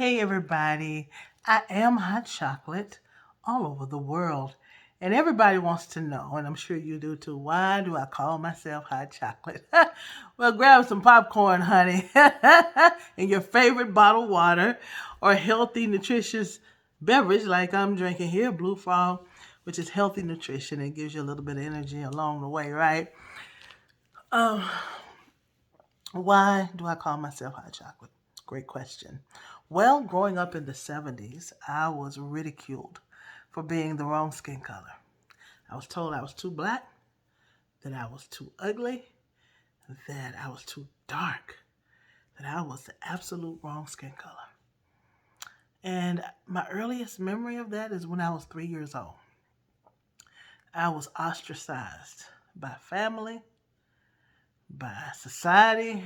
Hey everybody, I am Hot Chocolate all over the world. And everybody wants to know, and I'm sure you do too, why do I call myself Hot Chocolate? Well, grab some popcorn, honey, and your favorite bottled water or healthy, nutritious beverage like I'm drinking here, Blue Frog, which is healthy nutrition and gives you a little bit of energy along the way, right? Um, why do I call myself Hot Chocolate? Great question. Well, growing up in the 70s, I was ridiculed for being the wrong skin color. I was told I was too black, that I was too ugly, that I was too dark, that I was the absolute wrong skin color. And my earliest memory of that is when I was 3 years old. I was ostracized by family, by society,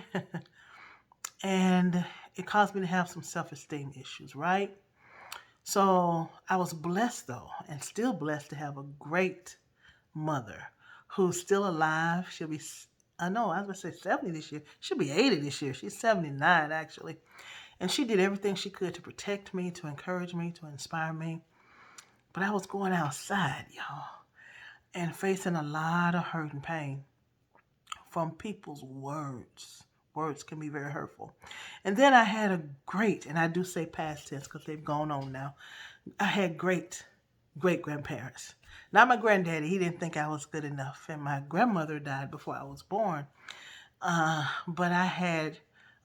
and it caused me to have some self esteem issues, right? So I was blessed though, and still blessed to have a great mother who's still alive. She'll be, I know, I was going to say 70 this year. She'll be 80 this year. She's 79 actually. And she did everything she could to protect me, to encourage me, to inspire me. But I was going outside, y'all, and facing a lot of hurt and pain from people's words. Words can be very hurtful. And then I had a great, and I do say past tense because they've gone on now. I had great grandparents. Not my granddaddy, he didn't think I was good enough. And my grandmother died before I was born. But I had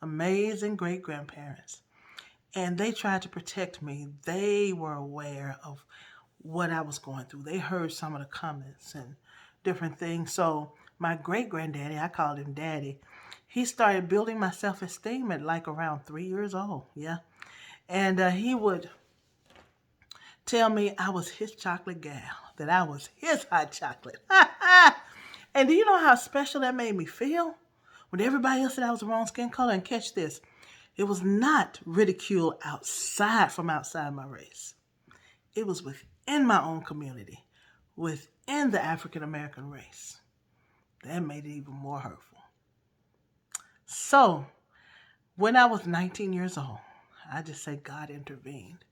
amazing great grandparents. And they tried to protect me. They were aware of what I was going through. They heard some of the comments and different things. So my great granddaddy, I called him daddy, he started building my self esteem at like around 3 years old. Yeah. And he would tell me I was his chocolate gal, that I was his hot chocolate. And do you know how special that made me feel? When everybody else said I was the wrong skin color, and catch this, it was not ridicule outside from outside my race. It was within my own community, within the African American race. That made it even more hurtful. So, when I was 19 years old, I just say God intervened.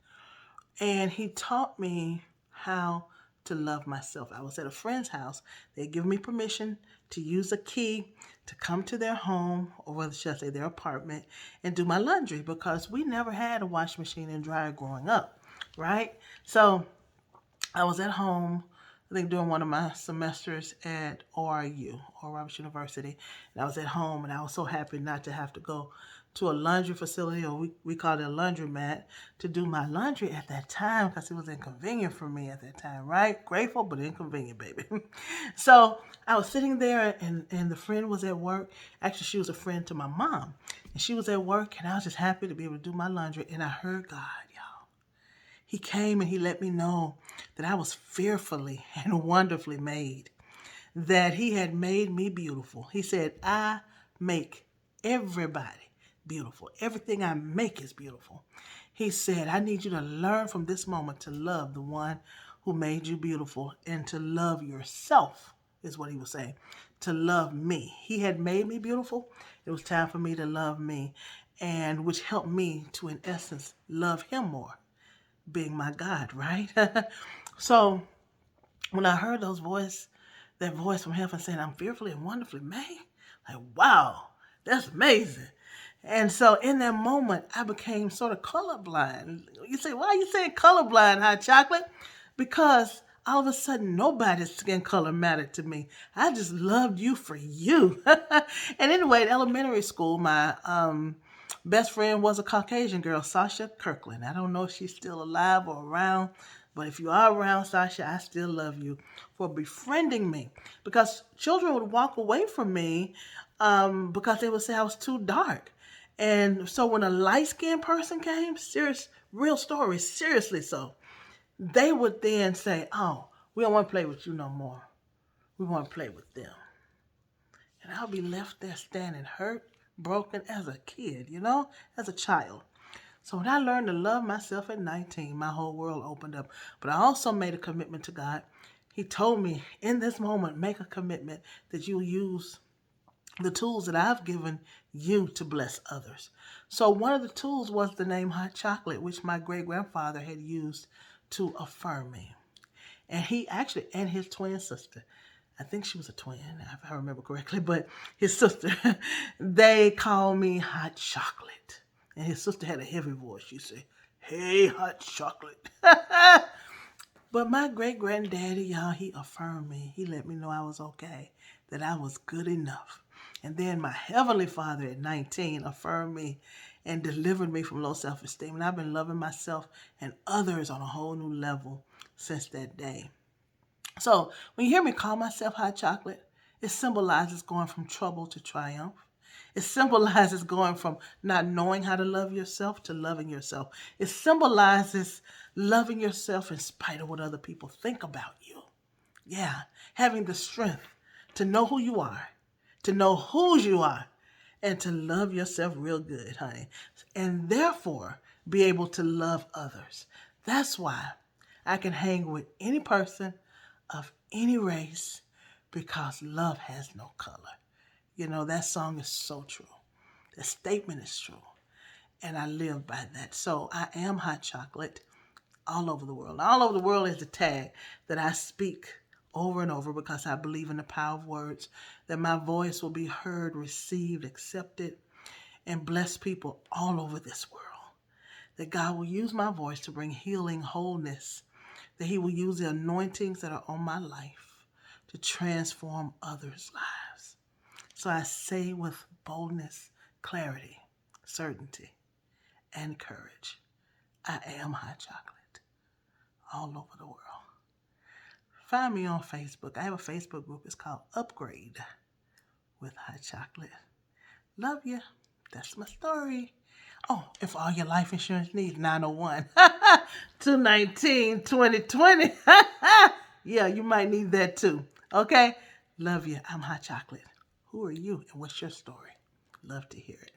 And he taught me how to love myself. I was at a friend's house. They had given me permission to use a key to come to their home, or whether should I say their apartment, and do my laundry because we never had a washing machine and dryer growing up, right? So I was at home, I think during one of my semesters at ORU, Oral Roberts University, and I was at home, and I was so happy not to have to go to a laundry facility, or we called it a laundromat, to do my laundry at that time because it was inconvenient for me at that time, right? Grateful, but inconvenient, baby. So I was sitting there, and the friend was at work. Actually, she was a friend to my mom, and she was at work, and I was just happy to be able to do my laundry, and I heard God, y'all. He came and he let me know that I was fearfully and wonderfully made, that he had made me beautiful. He said, I make everybody beautiful. Everything I make is beautiful. He said, I need you to learn from this moment to love the one who made you beautiful and to love yourself, is what he was saying, to love me. He had made me beautiful. It was time for me to love me, and which helped me to, in essence, love him more, being my God, right? So when I heard that voice from heaven saying, I'm fearfully and wonderfully made, like, wow, that's amazing. And so in that moment, I became sort of colorblind. You say, why are you saying colorblind, Hot Chocolate? Because all of a sudden, nobody's skin color mattered to me. I just loved you for you. And anyway, in elementary school, my best friend was a Caucasian girl, Sasha Kirkland. I don't know if she's still alive or around, but if you are around, Sasha, I still love you for befriending me. Because children would walk away from me because they would say I was too dark. And so when a light-skinned person came, serious, real story, seriously so, they would then say, oh, we don't want to play with you no more. We want to play with them. And I'll be left there standing hurt, broken as a kid, as a child. So when I learned to love myself at 19, my whole world opened up. But I also made a commitment to God. He told me, in this moment, make a commitment that you'll use the tools that I've given you to bless others. So one of the tools was the name Hot Chocolate, which my great grandfather had used to affirm me. And he actually, and his twin sister, I think she was a twin, if I remember correctly, but his sister, they call me Hot Chocolate. And his sister had a heavy voice. She said, "Hey, Hot Chocolate." But my great granddaddy, y'all, he affirmed me. He let me know I was okay, that I was good enough. And then my heavenly father at 19 affirmed me and delivered me from low self-esteem. And I've been loving myself and others on a whole new level since that day. So when you hear me call myself Hot Chocolate, it symbolizes going from trouble to triumph. It symbolizes going from not knowing how to love yourself to loving yourself. It symbolizes loving yourself in spite of what other people think about you. Yeah, having the strength to know who you are, to know whose you are, and to love yourself real good, honey. And therefore, be able to love others. That's why I can hang with any person of any race because love has no color. You know, that song is so true. That statement is true. And I live by that. So I am Hot Chocolate all over the world. All over the world is the tag that I speak over and over because I believe in the power of words, that my voice will be heard, received, accepted, and bless people all over this world. That God will use my voice to bring healing, wholeness, that He will use the anointings that are on my life to transform others' lives. So I say with boldness, clarity, certainty, and courage, I am Hot Chocolate all over the world. Find me on Facebook. I have a Facebook group. It's called Upgrade with Hot Chocolate. Love you. That's my story. Oh, and for all your life insurance needs, 901 219 2020. Yeah, you might need that too. Okay? Love you. I'm Hot Chocolate. Who are you and what's your story? Love to hear it.